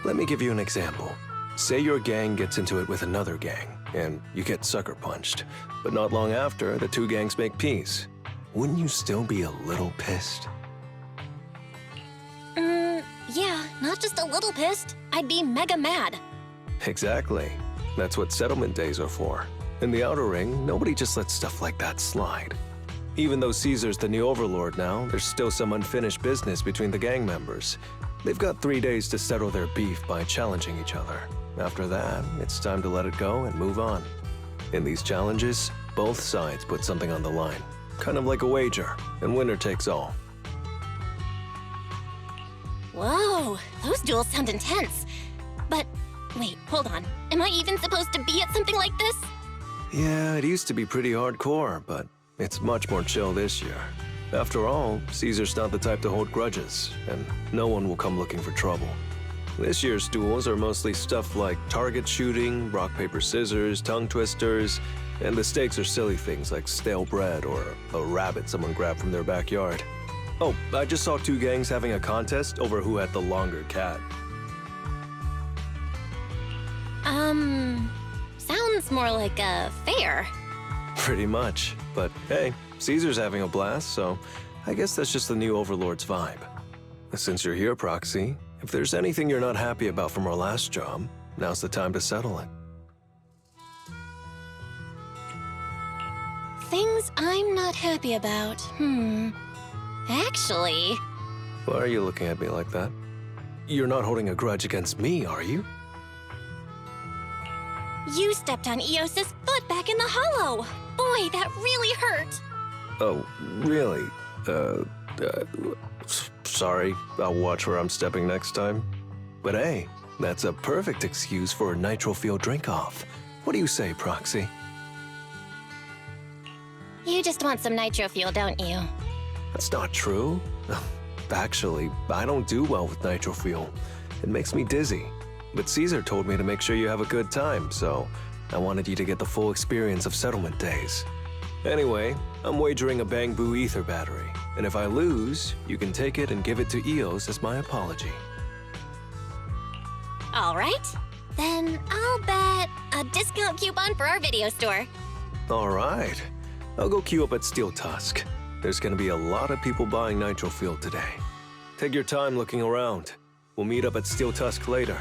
Let me give you an example. Say your gang gets into it with another gang, and you get sucker punched. But not long after, the two gangs make peace. Wouldn't you still be a little pissed? Yeah, not just a little pissed. I'd be mega mad. Exactly. That's what settlement days are for. In the Outer Ring, nobody just lets stuff like that slide. Even though Caesar's the new overlord now, there's still some unfinished business between the gang members. They've got 3 days to settle their beef by challenging each other. After that, it's time to let it go and move on. In these challenges, both sides put something on the line. Kind of like a wager, and winner takes all. Whoa, those duels sound intense. But, wait, hold on. Am I even supposed to be at something like this? Yeah, it used to be pretty hardcore, but it's much more chill this year. After all, Caesar's not the type to hold grudges, and no one will come looking for trouble. This year's duels are mostly stuff like target shooting, rock, paper, scissors, tongue twisters, and the stakes are silly things like stale bread or a rabbit someone grabbed from their backyard. Oh, I just saw 2 gangs having a contest over who had the longer cat. Sounds more like a fair. Pretty much, but hey, Caesar's having a blast, so I guess that's just the new Overlord's vibe. Since you're here, Proxy, if there's anything you're not happy about from our last job, now's the time to settle it. Things I'm not happy about. Actually... Why are you looking at me like that? You're not holding a grudge against me, are you? You stepped on Eos's foot back in the hollow! Boy, that really hurt! Oh, really? Sorry. I'll watch where I'm stepping next time. But hey, that's a perfect excuse for a nitro fuel drink-off. What do you say, Proxy? You just want some nitro fuel, don't you? That's not true. Actually, I don't do well with nitro fuel. It makes me dizzy. But Caesar told me to make sure you have a good time, so I wanted you to get the full experience of settlement days. Anyway, I'm wagering a Bang Boo ether battery, and if I lose, you can take it and give it to Eos as my apology. All right. Then I'll bet a discount coupon for our video store. All right. I'll go queue up at Steel Tusk. There's gonna be a lot of people buying nitro fuel today. Take your time looking around. We'll meet up at Steel Tusk later.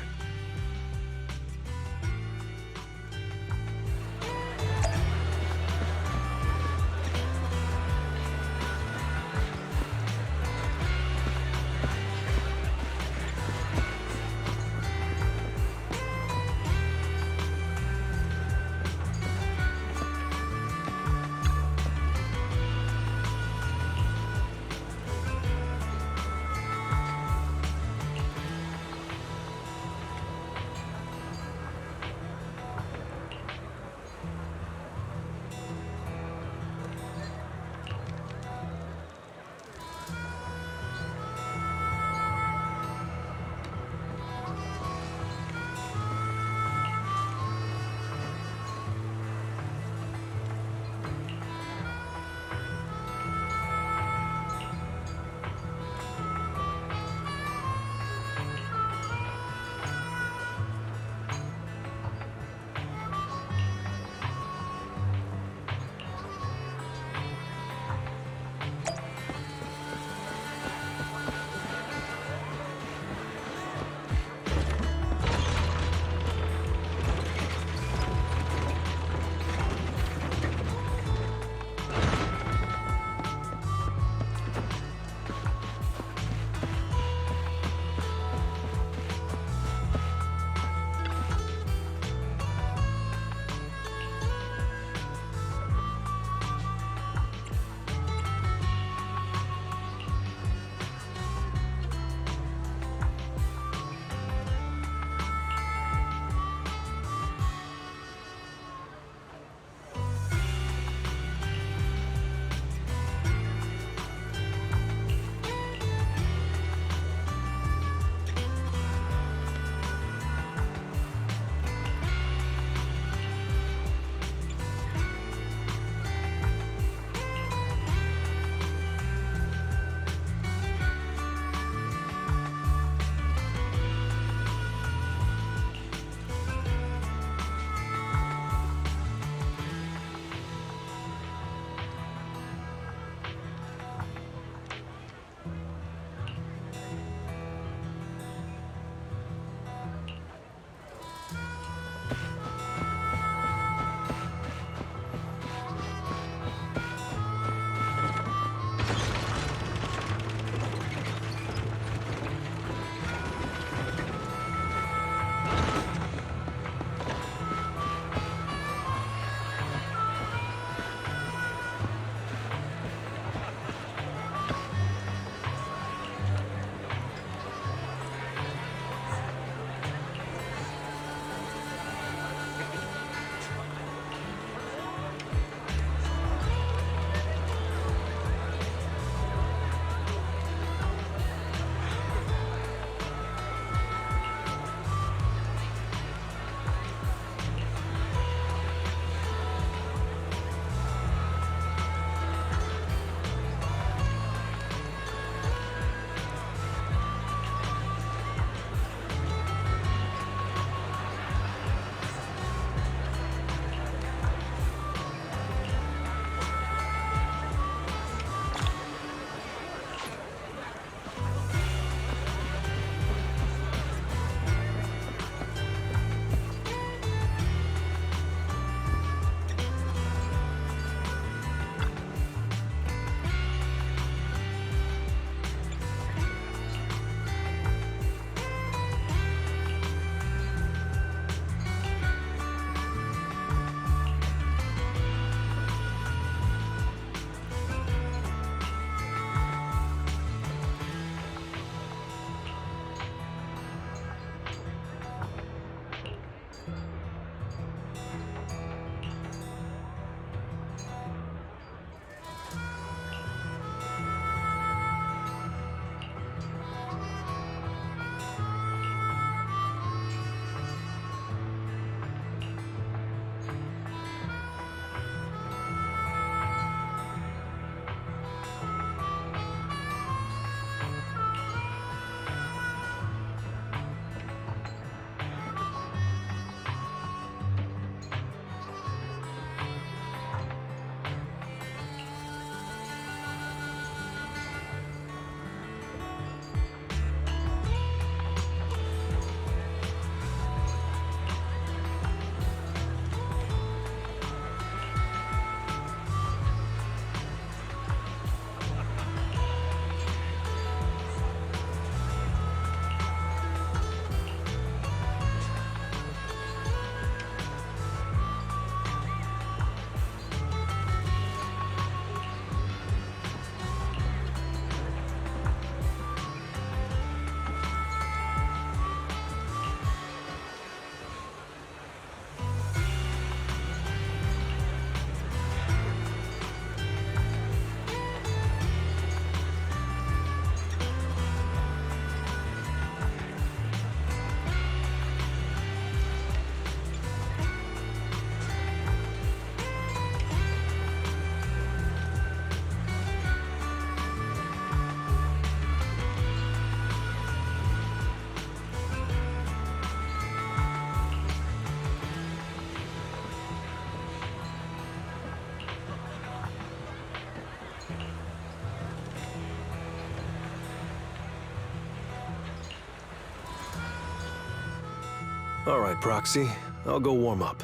All right, Proxy. I'll go warm up.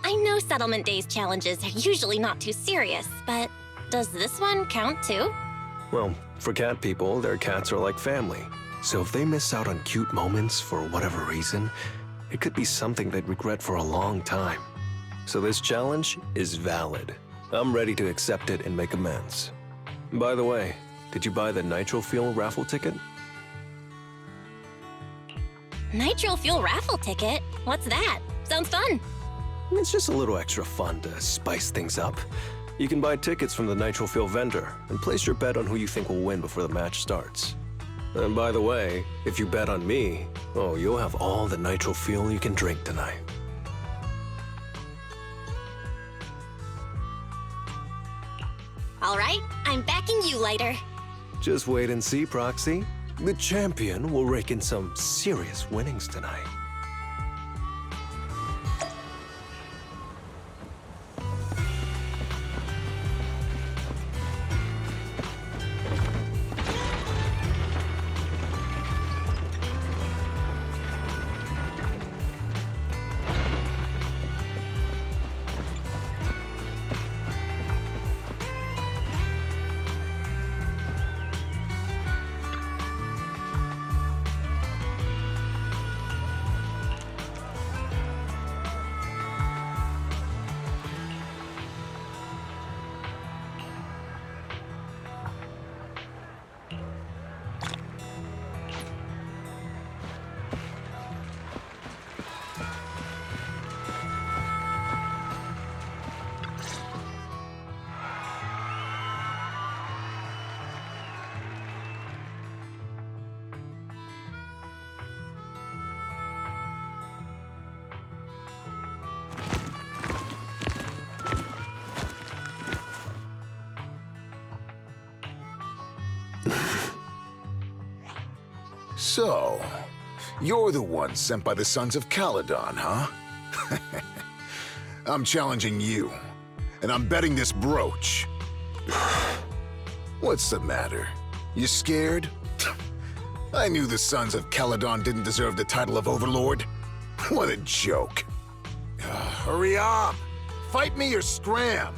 I know Settlement Days challenges are usually not too serious, but does this one count too? Well, for cat people, their cats are like family. So if they miss out on cute moments for whatever reason, it could be something they'd regret for a long time. So this challenge is valid. I'm ready to accept it and make amends. By the way, did you buy the Nitro Fuel raffle ticket? Nitro Fuel raffle ticket? What's that? Sounds fun. It's just a little extra fun to spice things up. You can buy tickets from the Nitro Fuel vendor and place your bet on who you think will win before the match starts. And by the way, if you bet on me, oh, you'll have all the Nitro Fuel you can drink tonight. All right, I'm backing you, Lighter. Just wait and see, Proxy. The champion will rake in some serious winnings tonight. So, you're the one sent by the Sons of Caledon, huh? I'm challenging you, and I'm betting this brooch. What's the matter? You scared? I knew the Sons of Caledon didn't deserve the title of Overlord. What a joke. Hurry up! Fight me or scram!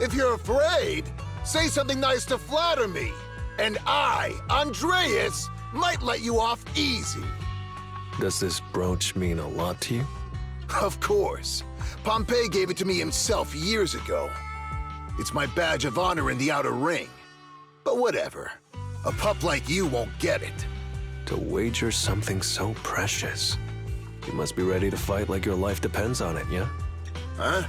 If you're afraid, say something nice to flatter me. And I, Andreas, might let you off easy. Does this brooch mean a lot to you? Of course. Pompey gave it to me himself years ago. It's my badge of honor in the outer ring. But whatever. A pup like you won't get it. To wager something so precious. You must be ready to fight like your life depends on it, yeah? Huh?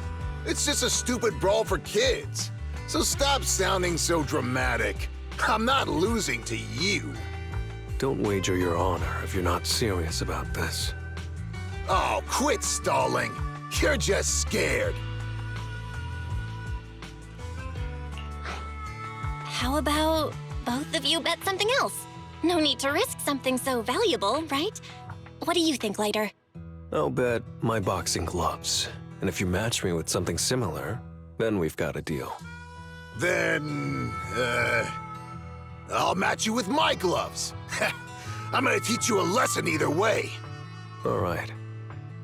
It's just a stupid brawl for kids. So stop sounding so dramatic. I'm not losing to you. Don't wager your honor if you're not serious about this. Oh, quit stalling. You're just scared. How about both of you bet something else? No need to risk something so valuable, right? What do you think, Lighter? I'll bet my boxing gloves. And if you match me with something similar, then we've got a deal. Then, I'll match you with my gloves. I'm gonna teach you a lesson either way. All right.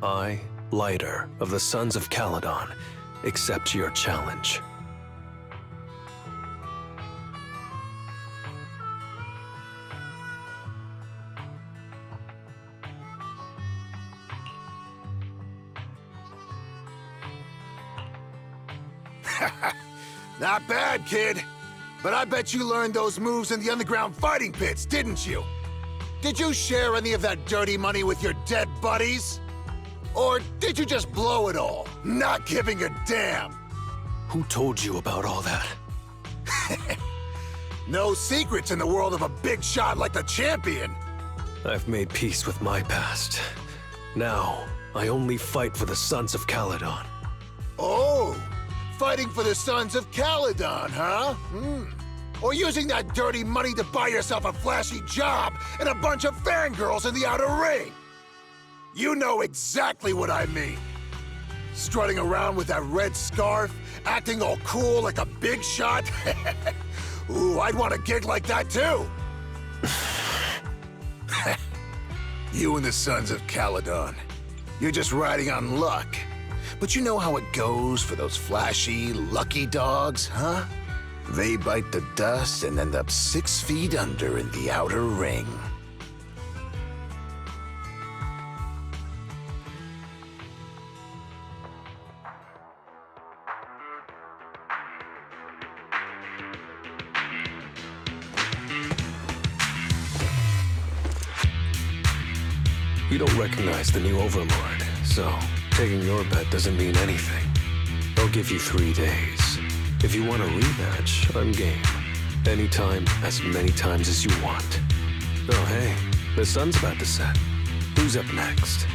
I, Lighter, of the Sons of Caledon, accept your challenge. Not bad, kid. But I bet you learned those moves in the underground fighting pits, didn't you? Did you share any of that dirty money with your dead buddies? Or did you just blow it all, not giving a damn? Who told you about all that? No secrets in the world of a big shot like the champion. I've made peace with my past. Now, I only fight for the Sons of Caledon. Oh, fighting for the Sons of Caledon, huh? Or using that dirty money to buy yourself a flashy job and a bunch of fangirls in the outer ring. You know exactly what I mean. Strutting around with that red scarf, acting all cool like a big shot. Ooh, I'd want a gig like that too. You and the Sons of Caledon. You're just riding on luck. But you know how it goes for those flashy, lucky dogs, huh? They bite the dust and end up 6 feet under in the outer ring. You don't recognize the new Overlord, so taking your bet doesn't mean anything. I'll give you 3 days. If you want a rematch, I'm game. Anytime, as many times as you want. Oh hey, the sun's about to set. Who's up next?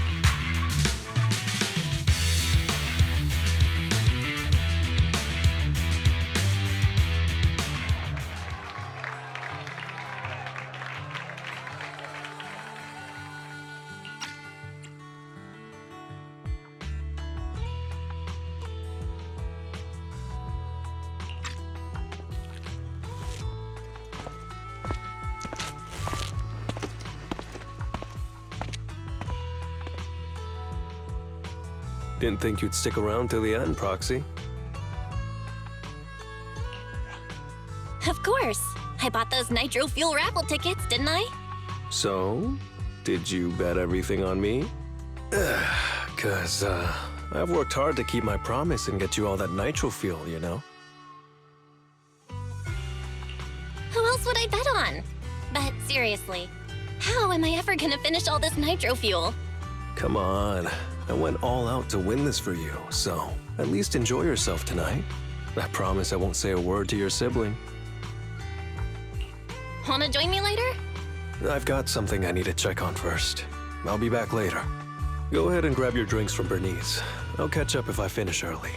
Didn't think you'd stick around till the end, Proxy. Of course. I bought those nitro fuel raffle tickets, didn't I? So, did you bet everything on me? Cause, I've worked hard to keep my promise and get you all that nitro fuel, you know? Who else would I bet on? But seriously, how am I ever gonna finish all this nitro fuel? Come on. I went all out to win this for you, so at least enjoy yourself tonight. I promise I won't say a word to your sibling. Wanna join me later? I've got something I need to check on first. I'll be back later. Go ahead and grab your drinks from Bernice. I'll catch up if I finish early.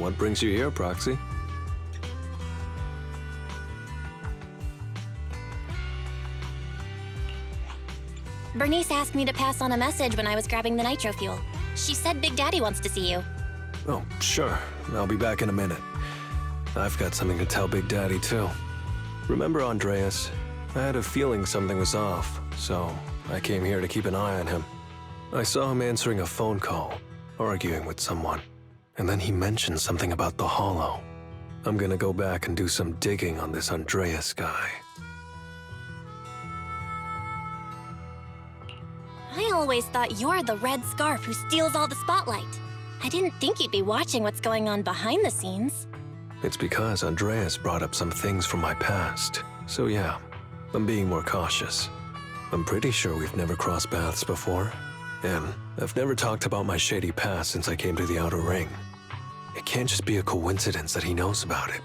what brings you here, Proxy? Bernice asked me to pass on a message when I was grabbing the nitro fuel. She said Big Daddy wants to see you. Oh, sure. I'll be back in a minute. I've got something to tell Big Daddy, too. Remember Andreas? I had a feeling something was off, so I came here to keep an eye on him. I saw him answering a phone call, arguing with someone, and then he mentioned something about the Hollow. I'm gonna go back and do some digging on this Andreas guy. I always thought you're the red scarf who steals all the spotlight. I didn't think you'd be watching what's going on behind the scenes. It's because Andreas brought up some things from my past, so yeah, I'm being more cautious. I'm pretty sure we've never crossed paths before, and I've never talked about my shady past since I came to the Outer Ring. It can't just be a coincidence that he knows about it.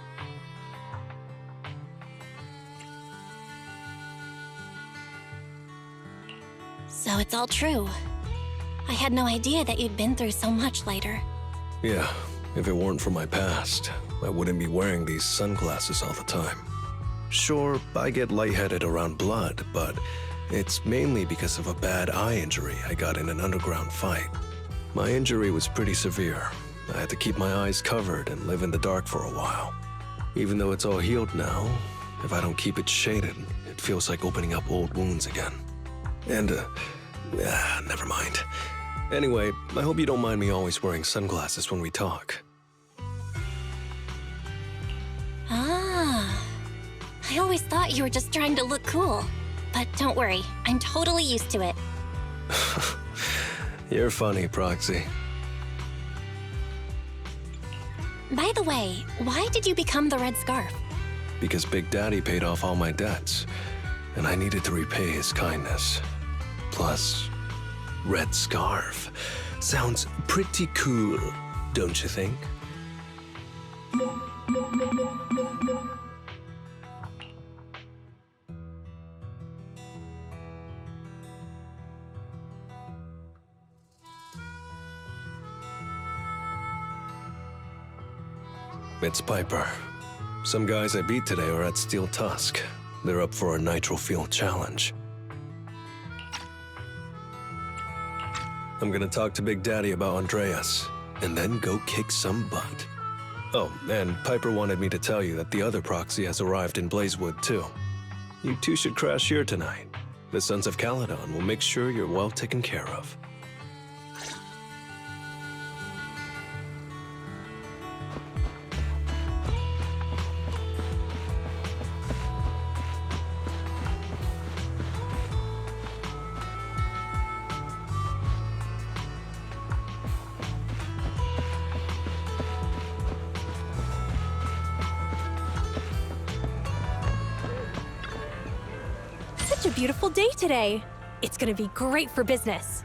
So it's all true. I had no idea that you'd been through so much later. Yeah, if it weren't for my past, I wouldn't be wearing these sunglasses all the time. Sure, I get lightheaded around blood, but it's mainly because of a bad eye injury I got in an underground fight. My injury was pretty severe. I had to keep my eyes covered and live in the dark for a while. Even though it's all healed now, if I don't keep it shaded, it feels like opening up old wounds again. And, never mind. Anyway, I hope you don't mind me always wearing sunglasses when we talk. Ah. I always thought you were just trying to look cool. But don't worry, I'm totally used to it. You're funny, Proxy. By the way, why did you become the Red Scarf? Because Big Daddy paid off all my debts, and I needed to repay his kindness. Plus, Red Scarf sounds pretty cool, don't you think? It's Piper. Some guys I beat today are at Steel Tusk. They're up for a nitro fuel challenge. I'm gonna talk to Big Daddy about Andreas, and then go kick some butt. Oh, and Piper wanted me to tell you that the other proxy has arrived in Blazewood, too. You two should crash here tonight. The Sons of Caledon will make sure you're well taken care of. Such a beautiful day today. It's gonna be great for business.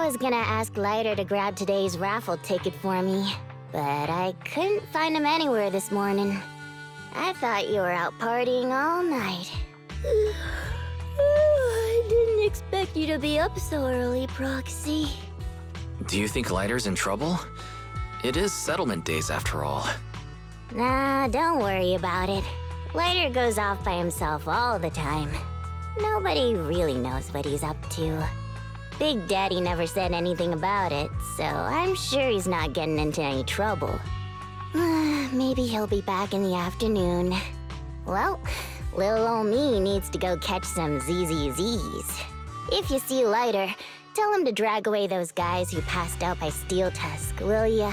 was gonna ask Lighter to grab today's raffle ticket for me, but I couldn't find him anywhere this morning. I thought you were out partying all night. I didn't expect you to be up so early, Proxy. Do you think Lighter's in trouble? It is settlement days after all. Nah, don't worry about it. Lighter goes off by himself all the time. Nobody really knows what he's up to. Big Daddy never said anything about it, so I'm sure he's not getting into any trouble. Maybe he'll be back in the afternoon. Well, little ol' me needs to go catch some ZZZs. If you see Lighter, tell him to drag away those guys who passed out by Steel Tusk, will ya?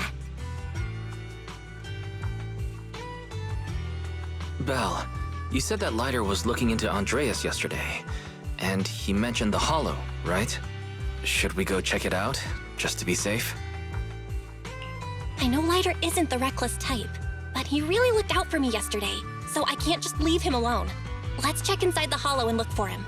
Belle, you said that Lighter was looking into Andreas yesterday, and he mentioned the Hollow, right? Should we go check it out, just to be safe? I know Lighter isn't the reckless type, but he really looked out for me yesterday, so I can't just leave him alone. Let's check inside the Hollow and look for him.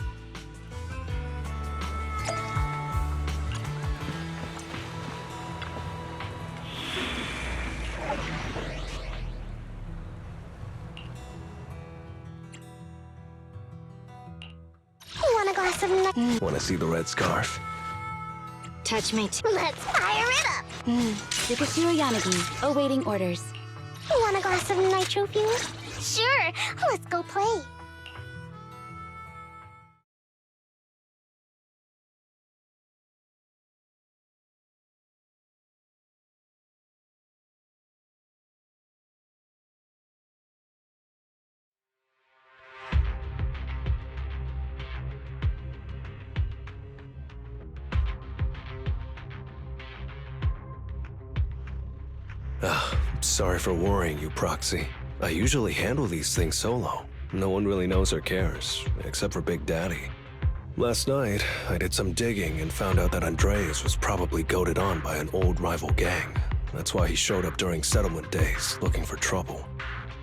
Want a glass of milk? Want to see the red scarf? Touch me too. Let's fire it up! Yukashiro Yanagi, awaiting orders. Want a glass of nitro fuel? Sure, let's go play. Sorry for worrying you, Proxy. I usually handle these things solo. No one really knows or cares, except for Big Daddy. Last night, I did some digging and found out that Andreas was probably goaded on by an old rival gang. That's why he showed up during settlement days, looking for trouble.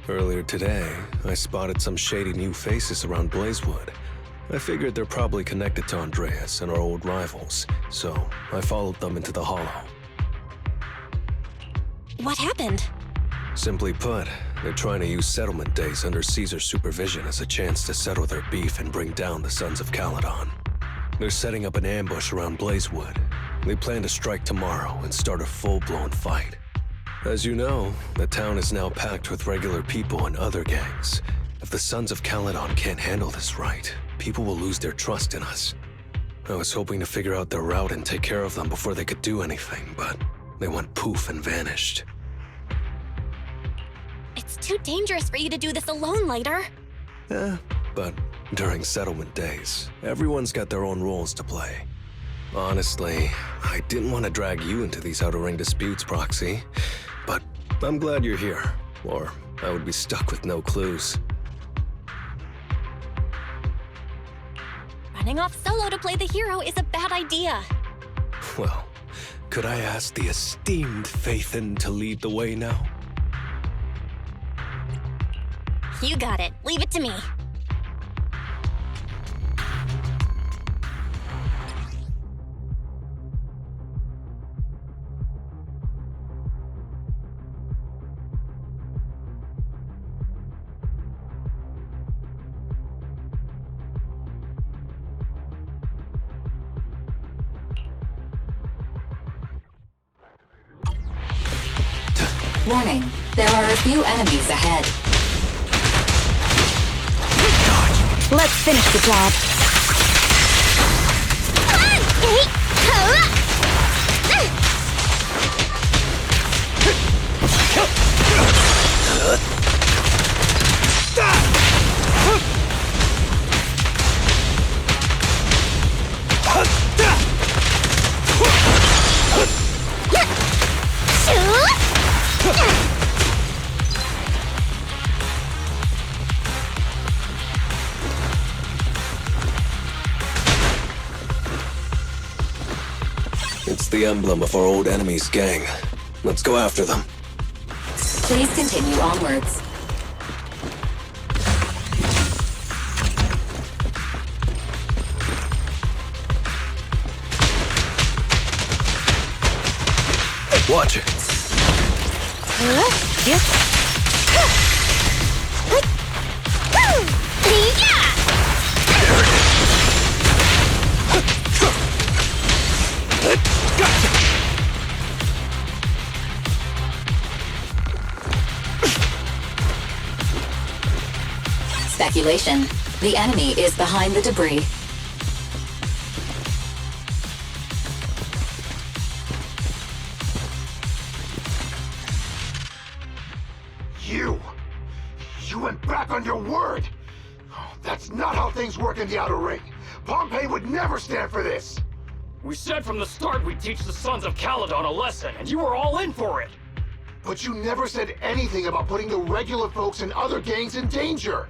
Earlier today, I spotted some shady new faces around Blazewood. I figured they're probably connected to Andreas and our old rivals, so I followed them into the Hollow. What happened? Simply put, they're trying to use settlement days under Caesar's supervision as a chance to settle their beef and bring down the Sons of Caledon. They're setting up an ambush around Blazewood. They plan to strike tomorrow and start a full-blown fight. As you know, the town is now packed with regular people and other gangs. If the Sons of Caledon can't handle this right, people will lose their trust in us. I was hoping to figure out their route and take care of them before they could do anything, but they went poof and vanished. It's too dangerous for you to do this alone, Lighter. But during settlement days, everyone's got their own roles to play. Honestly, I didn't want to drag you into these outer ring disputes, Proxy. But I'm glad you're here, or I would be stuck with no clues. Running off solo to play the hero is a bad idea. Well, could I ask the esteemed Phaethon to lead the way now? You got it. Leave it to me. Warning, there are a few enemies ahead. Let's finish the job. It's the emblem of our old enemy's gang. Let's go after them. Please continue onwards. Watch it. Speculation. The enemy is behind the debris. You went back on your word! That's not how things work in the Outer Ring. Pompey would never stand for this! We said from the start we'd teach the Sons of Caledon a lesson, and you were all in for it! But you never said anything about putting the regular folks and other gangs in danger!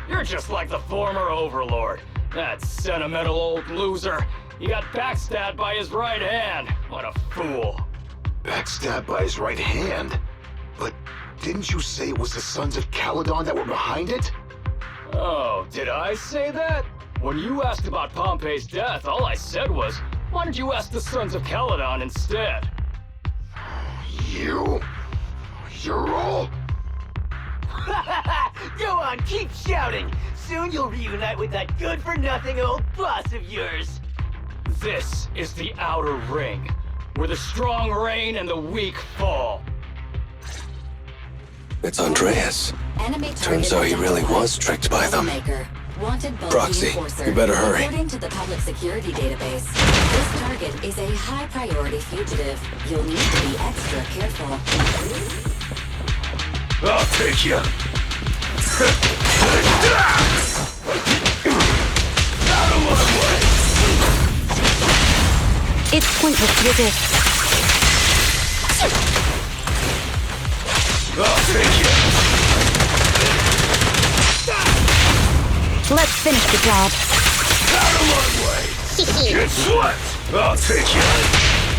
You're just like the former Overlord. That sentimental old loser. He got backstabbed by his right hand. What a fool. Backstabbed by his right hand? But didn't you say it was the Sons of Caledon that were behind it? Oh, did I say that? When you asked about Pompey's death, all I said was, why don't you ask the Sons of Caledon instead? You're all... Go on, keep shouting! Soon you'll reunite with that good-for-nothing old boss of yours! This is the Outer Ring, where the strong reign and the weak fall. It's Andreas. Turns out he really was tricked by them. Proxy, you better hurry. According to the public security database, this target is a high-priority fugitive. You'll need to be extra careful. I'll take you! Out of my way! It's pointless to resist. I'll take you! Let's finish the job. Out of my way! Guess what? I'll take you!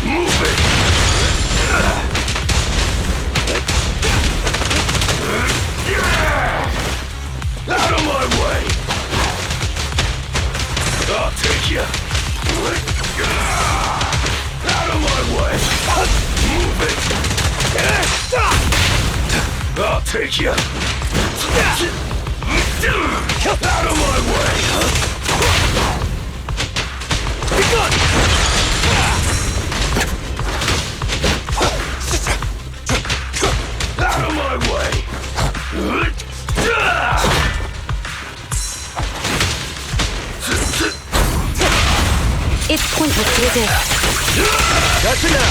Move it! Out of my way! I'll take you! Out of my way! Move it! I'll take you! Out of my way! Be gone! Out of my way! It's pointless to resist. Gotcha now!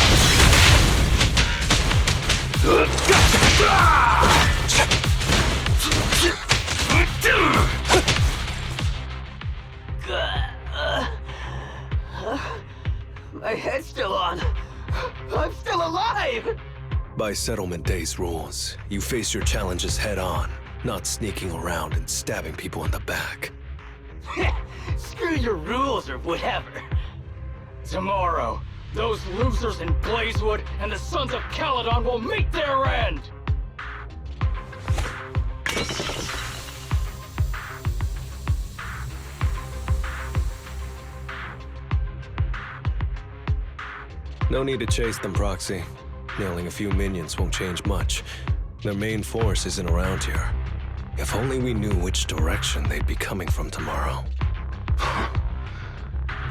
My head's still on. I'm still alive! By Settlement Day's rules, you face your challenges head on, not sneaking around and stabbing people in the back. Screw your rules or whatever. Tomorrow, those losers in Blazewood and the Sons of Caledon will meet their end! No need to chase them, Proxy. Nailing a few minions won't change much. Their main force isn't around here. If only we knew which direction they'd be coming from tomorrow.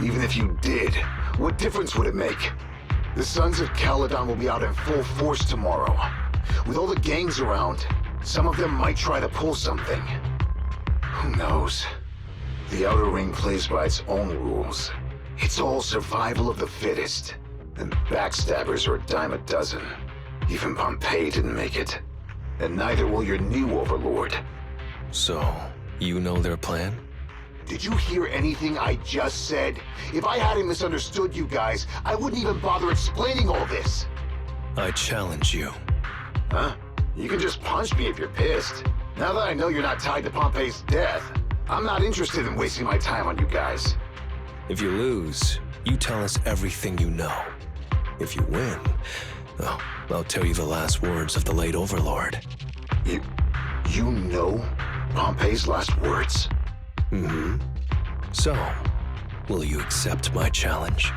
Even if you did, what difference would it make? The Sons of Caledon will be out in full force tomorrow. With all the gangs around, some of them might try to pull something. Who knows? The Outer Ring plays by its own rules. It's all survival of the fittest. And backstabbers are a dime a dozen. Even Pompey didn't make it. And neither will your new overlord. So, you know their plan? Did you hear anything I just said? If I hadn't misunderstood you guys, I wouldn't even bother explaining all this. I challenge you. Huh? You can just punch me if you're pissed. Now that I know you're not tied to Pompey's death, I'm not interested in wasting my time on you guys. If you lose, you tell us everything you know. If you win, oh, I'll tell you the last words of the late Overlord. You know Pompey's last words? Mm-hmm. So, will you accept my challenge?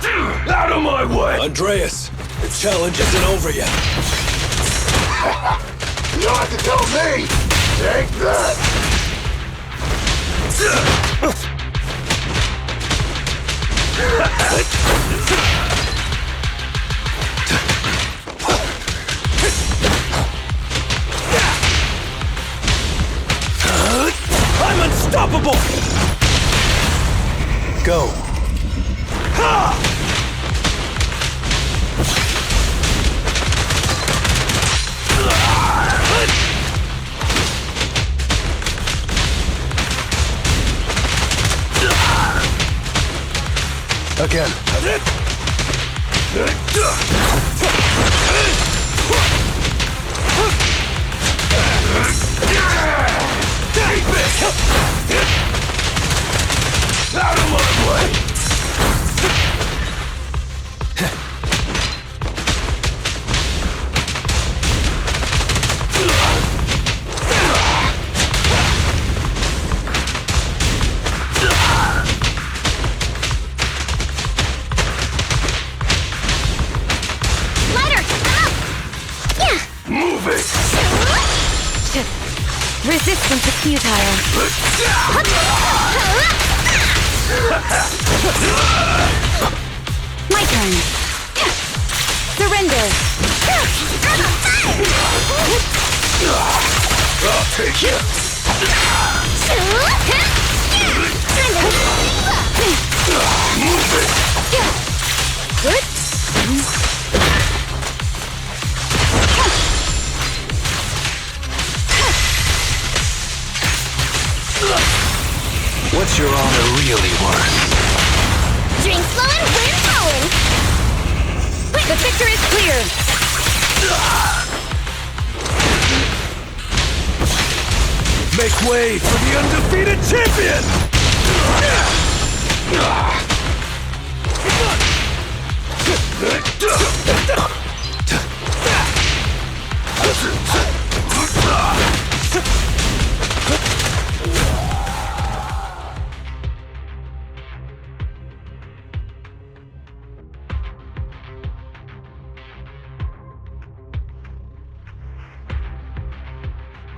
Out of my way! Andreas, the challenge isn't over yet. You don't have to tell me! Take that! I'm unstoppable! Go. Ha! Again. Out of my way! Resistance is futile. My turn. Surrender. I'll take you. Move it. Good. What's your honor really worth? Drink flowing, wind blowing. The picture is clear. Make way for the undefeated champion!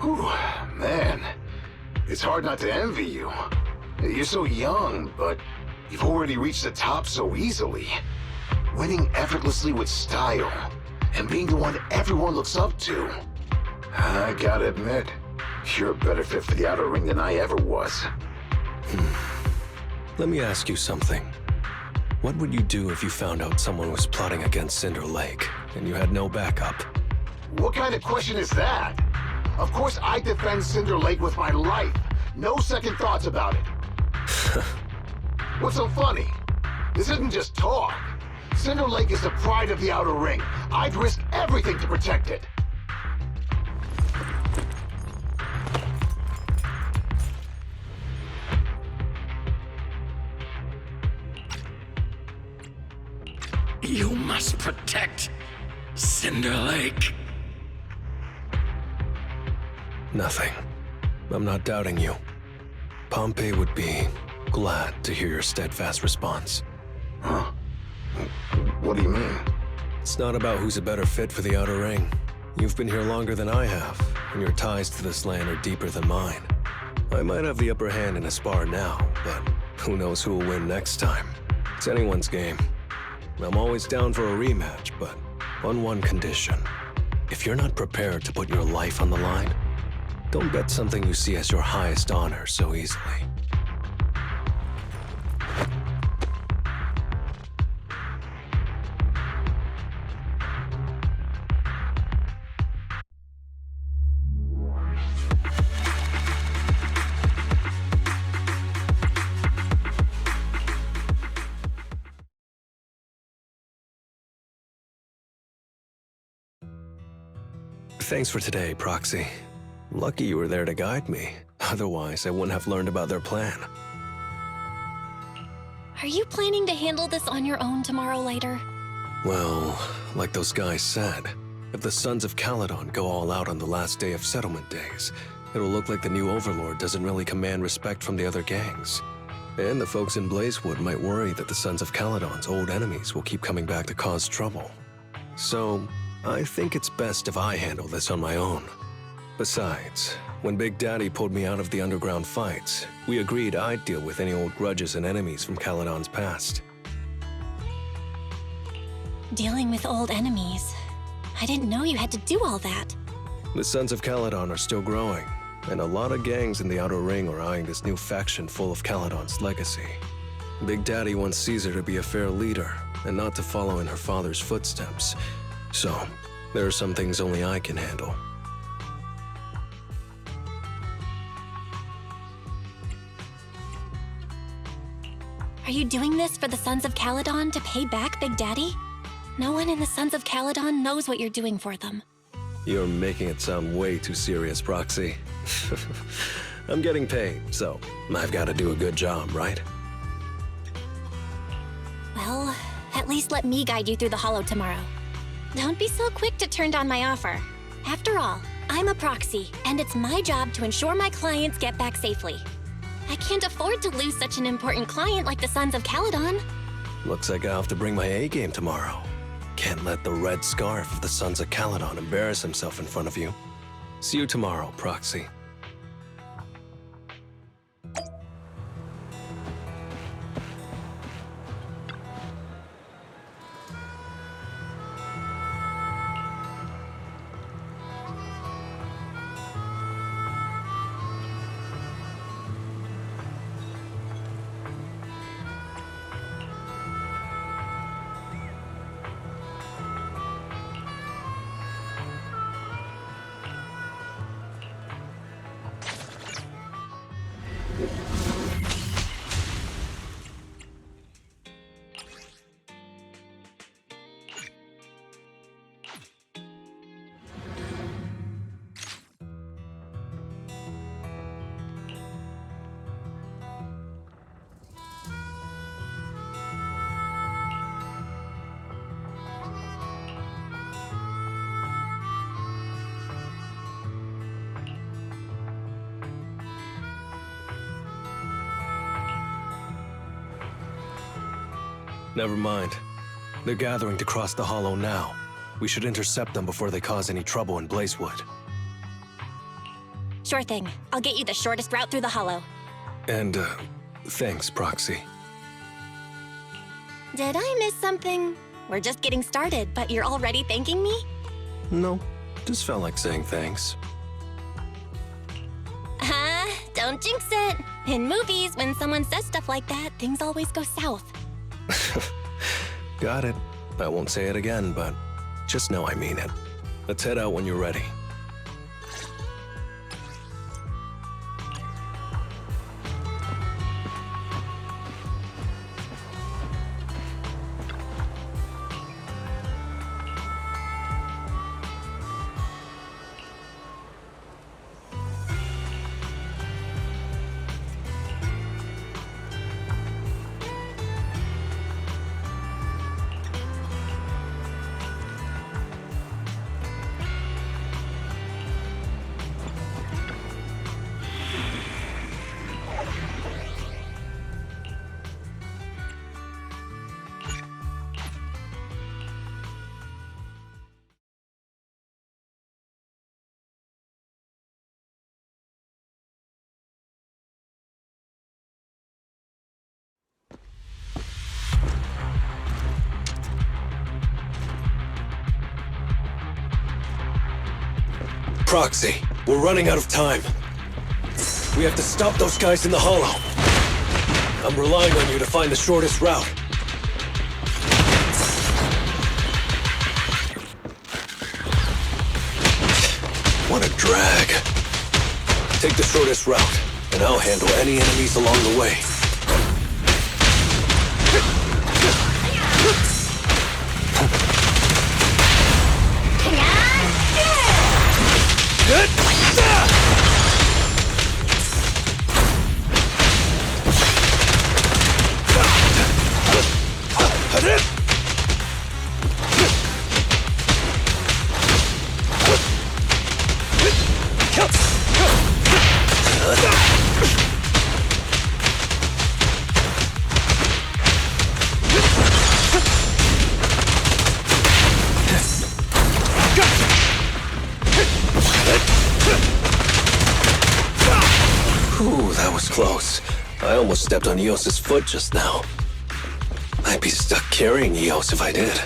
Whew, man, it's hard not to envy you. You're so young, but you've already reached the top so easily. Winning effortlessly with style, and being the one everyone looks up to. I gotta admit, you're a better fit for the outer ring than I ever was. Let me ask you something. What would you do if you found out someone was plotting against Cinder Lake, and you had no backup? What kind of question is that? Of course I defend Cinder Lake with my life. No second thoughts about it. What's so funny? This isn't just talk. Cinder Lake is the pride of the Outer Ring. I'd risk everything to protect it. You must protect Cinder Lake. Nothing. I'm not doubting you. Pompey would be glad to hear your steadfast response. Huh? What do you mean? It's not about who's a better fit for the Outer Ring. You've been here longer than I have, and your ties to this land are deeper than mine. I might have the upper hand in a spar now, but who knows who will win next time. It's anyone's game. I'm always down for a rematch, but on one condition. If you're not prepared to put your life on the line, don't bet something you see as your highest honor so easily. Thanks for today, Proxy. Lucky you were there to guide me. Otherwise, I wouldn't have learned about their plan. Are you planning to handle this on your own tomorrow later? Well, like those guys said, if the Sons of Caledon go all out on the last day of settlement days, it'll look like the new Overlord doesn't really command respect from the other gangs. And the folks in Blazewood might worry that the Sons of Caledon's old enemies will keep coming back to cause trouble. So, I think it's best if I handle this on my own. Besides, when Big Daddy pulled me out of the underground fights, we agreed I'd deal with any old grudges and enemies from Caledon's past. Dealing with old enemies. I didn't know you had to do all that. The Sons of Caledon are still growing, and a lot of gangs in the Outer Ring are eyeing this new faction full of Caledon's legacy. Big Daddy wants Caesar to be a fair leader, and not to follow in her father's footsteps. So, there are some things only I can handle. Are you doing this for the Sons of Caledon to pay back Big Daddy? No one in the Sons of Caledon knows what you're doing for them. You're making it sound way too serious, Proxy. I'm getting paid, so I've got to do a good job, right? Well, at least let me guide you through the Hollow tomorrow. Don't be so quick to turn down my offer. After all, I'm a proxy, and it's my job to ensure my clients get back safely. I can't afford to lose such an important client like the Sons of Caledon. Looks like I'll have to bring my A-game tomorrow. Can't let the red scarf of the Sons of Caledon embarrass himself in front of you. See you tomorrow, Proxy. Never mind. They're gathering to cross the Hollow now. We should intercept them before they cause any trouble in Blazewood. Sure thing. I'll get you the shortest route through the Hollow. And, thanks, Proxy. Did I miss something? We're just getting started, but you're already thanking me? No, just felt like saying thanks. Don't jinx it. In movies, when someone says stuff like that, things always go south. Got it. I won't say it again, but just know I mean it. Let's head out when you're ready. Proxy, we're running out of time. We have to stop those guys in the Hollow. I'm relying on you to find the shortest route. What a drag. Take the shortest route, and I'll handle any enemies along the way. was close. I almost stepped on Eos's foot just now. I'd be stuck carrying Eos if I did.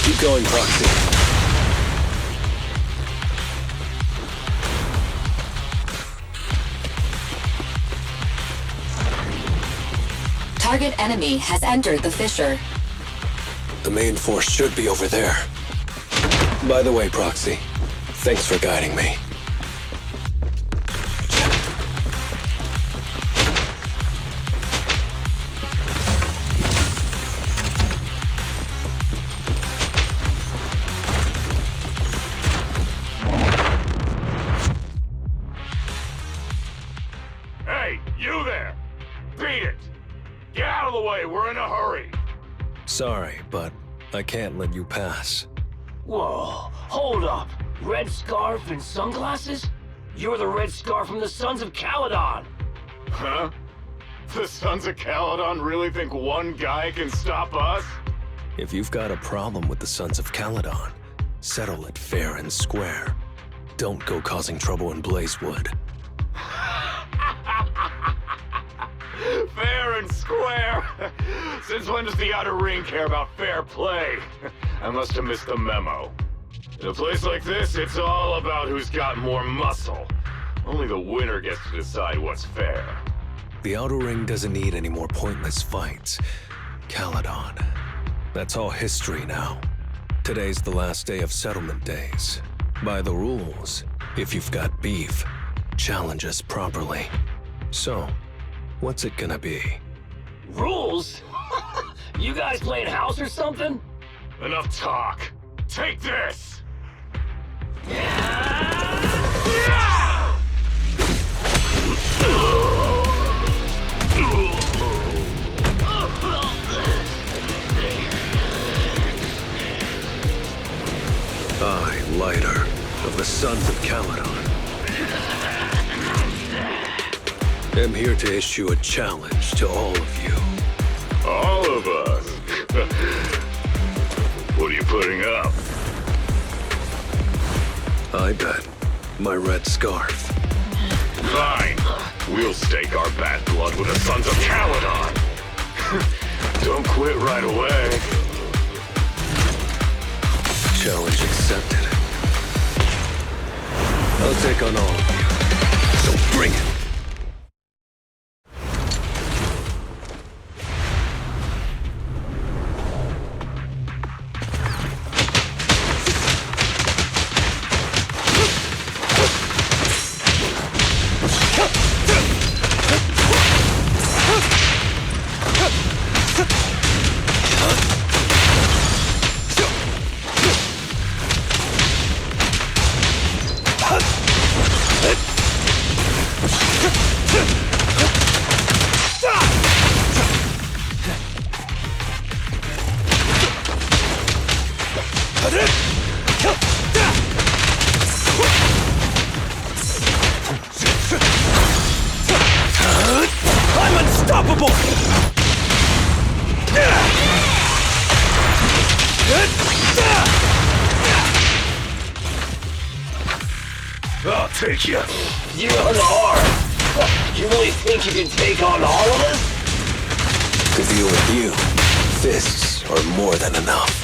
Keep going, Proxy. Target enemy has entered the fissure. The main force should be over there. By the way, Proxy, thanks for guiding me. Hey, you there! Beat it! Get out of the way, we're in a hurry! Sorry, but I can't let you pass. Whoa, hold up. Red scarf and sunglasses? You're the Red Scarf from the Sons of Caledon! Huh? The Sons of Caledon really think one guy can stop us? If you've got a problem with the Sons of Caledon, settle it fair and square. Don't go causing trouble in Blazewood. Fair and square? Since when does the Outer Ring care about fair play? I must have missed the memo. In a place like this, it's all about who's got more muscle. Only the winner gets to decide what's fair. The Outer Ring doesn't need any more pointless fights. Caledon. That's all history now. Today's the last day of settlement days. By the rules, if you've got beef, challenge us properly. So, what's it gonna be? Rules? You guys playing house or something? Enough talk. Take this! I, Lighter, of the Sons of Caledon, am here to issue a challenge to all of you. All of us? What are you putting up? I bet my red scarf. Fine. We'll stake our bad blood with the Sons of Caledon. Don't quit right away. Challenge accepted. I'll take on all of you. So bring it. I'm unstoppable! I'll take you. You're unarmed. You really think you can take on all of us? To deal with you, fists are more than enough.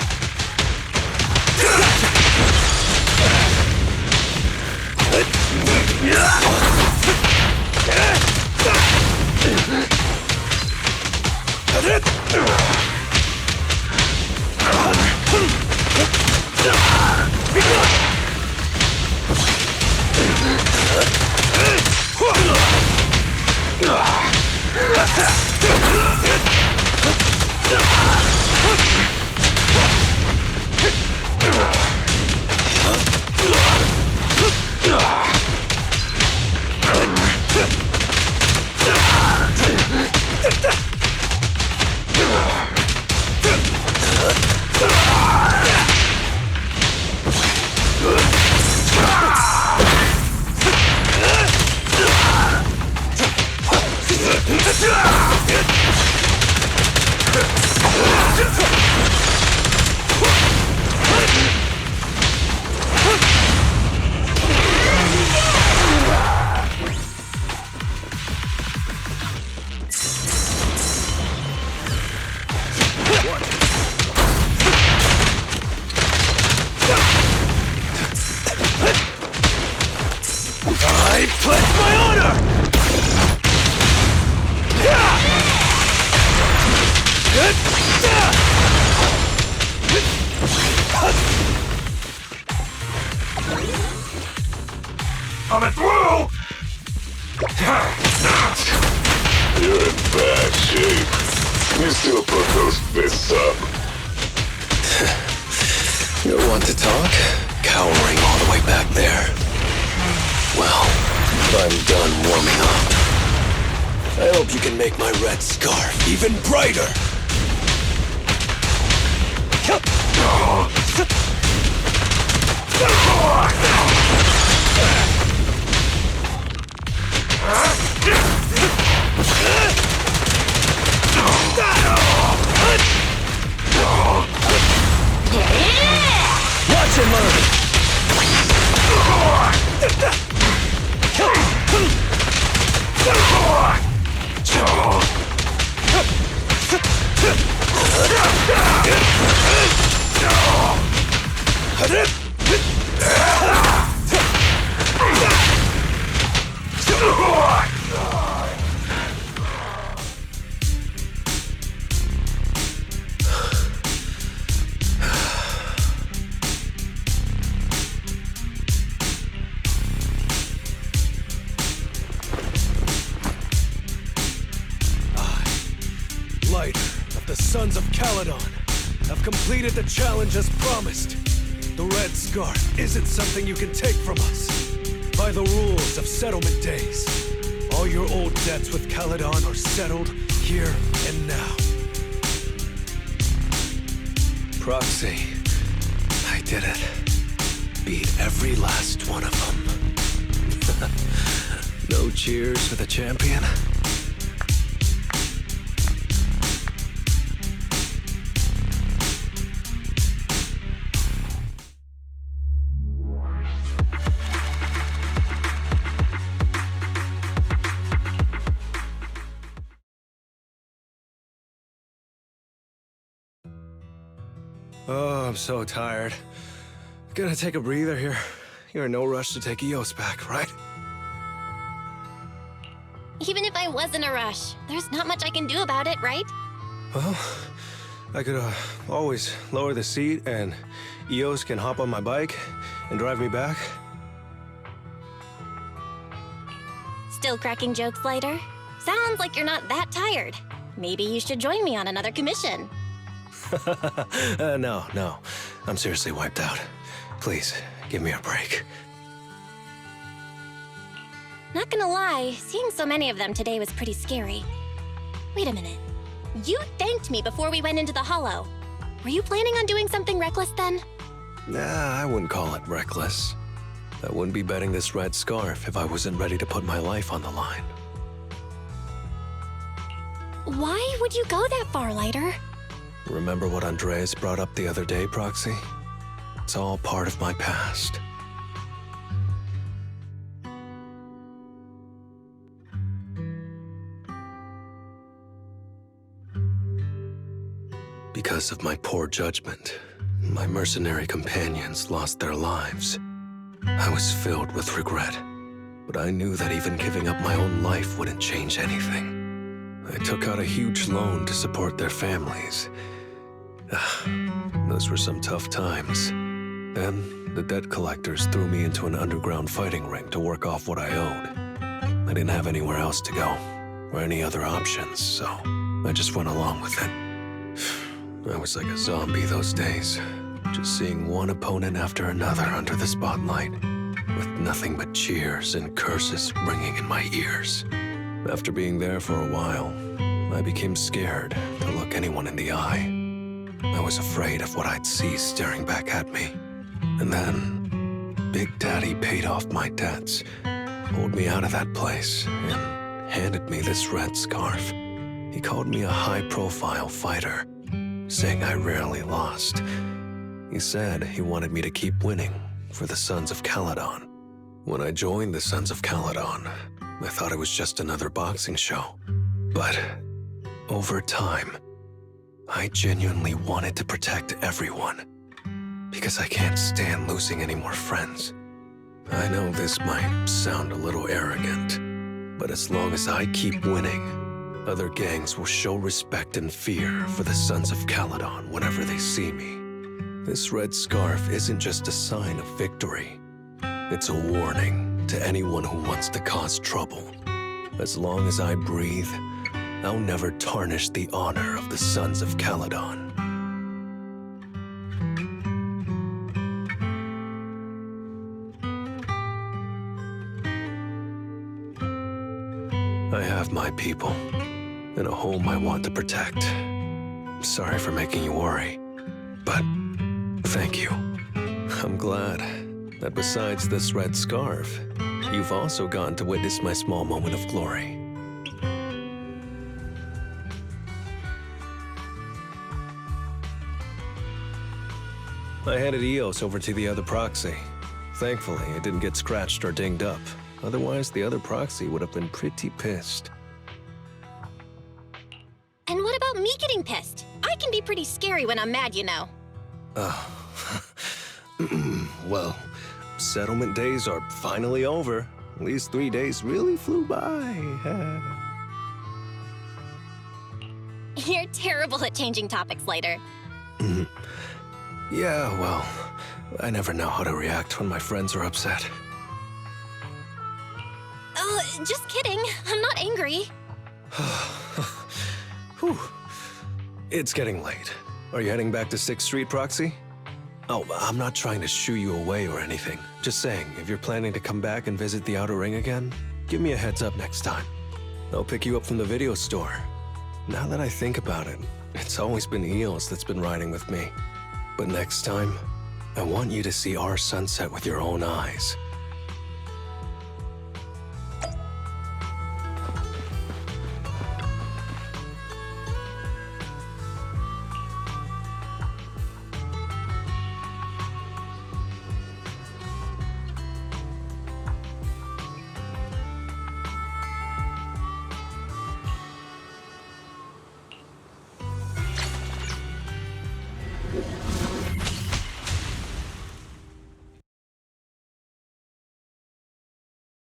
I pledge my honor! Coming through! You're in bad shape. You still put those fists up. You want to talk? Cowering all the way back there. Well, I'm done warming up. I hope you can make my red scarf even brighter. Watch and learn. Lighter of the Sons of Caledon have completed the challenge as promised. The Red Scarf isn't something you can take from us. By the rules of settlement days, all your old debts with Caledon are settled here and now. Proxy, I did it. Beat every last one of them. No cheers for the champion? Oh, I'm so tired. Gonna take a breather here. You're in no rush to take Eos back, right? Even if I was in a rush, there's not much I can do about it, right? Well, I could always lower the seat and Eos can hop on my bike and drive me back. Still cracking jokes, Lighter? Sounds like you're not that tired. Maybe you should join me on another commission. No. I'm seriously wiped out. Please, give me a break. Not gonna lie, seeing so many of them today was pretty scary. Wait a minute. You thanked me before we went into the Hollow. Were you planning on doing something reckless then? Nah, I wouldn't call it reckless. I wouldn't be betting this red scarf if I wasn't ready to put my life on the line. Why would you go that far, Lighter? Remember what Andreas brought up the other day, Proxy? It's all part of my past. Because of my poor judgment, my mercenary companions lost their lives. I was filled with regret, but I knew that even giving up my own life wouldn't change anything. I took out a huge loan to support their families. Those were some tough times. Then, the debt collectors threw me into an underground fighting ring to work off what I owed. I didn't have anywhere else to go, or any other options, so I just went along with it. I was like a zombie those days, just seeing one opponent after another under the spotlight. with nothing but cheers and curses ringing in my ears. After being there for a while, I became scared to look anyone in the eye. I was afraid of what I'd see staring back at me. And then, Big Daddy paid off my debts, pulled me out of that place, and handed me this red scarf. He called me a high-profile fighter, saying I rarely lost. He said he wanted me to keep winning for the Sons of Caledon. When I joined the Sons of Caledon, I thought it was just another boxing show. But over time, I genuinely wanted to protect everyone, because I can't stand losing any more friends. I know this might sound a little arrogant, but as long as I keep winning, other gangs will show respect and fear for the Sons of Caledon whenever they see me. This red scarf isn't just a sign of victory. It's a warning to anyone who wants to cause trouble. As long as I breathe, I'll never tarnish the honor of the Sons of Caledon. I have my people, and a home I want to protect. Sorry for making you worry, but thank you. I'm glad that besides this red scarf, you've also gotten to witness my small moment of glory. I handed Eos over to the other proxy. Thankfully, it didn't get scratched or dinged up. Otherwise, the other proxy would have been pretty pissed. And what about me getting pissed? I can be pretty scary when I'm mad, you know. Well, settlement days are finally over. These 3 days really flew by. You're terrible at changing topics later. Yeah, well, I never know how to react when my friends are upset. Oh, just kidding. I'm not angry. Whew. It's getting late. Are you heading back to 6th Street, Proxy? Oh, I'm not trying to shoo you away or anything. Just saying, if you're planning to come back and visit the Outer Ring again, give me a heads up next time. I'll pick you up from the video store. Now that I think about it, it's always been Eos that's been riding with me. But next time, I want you to see our sunset with your own eyes.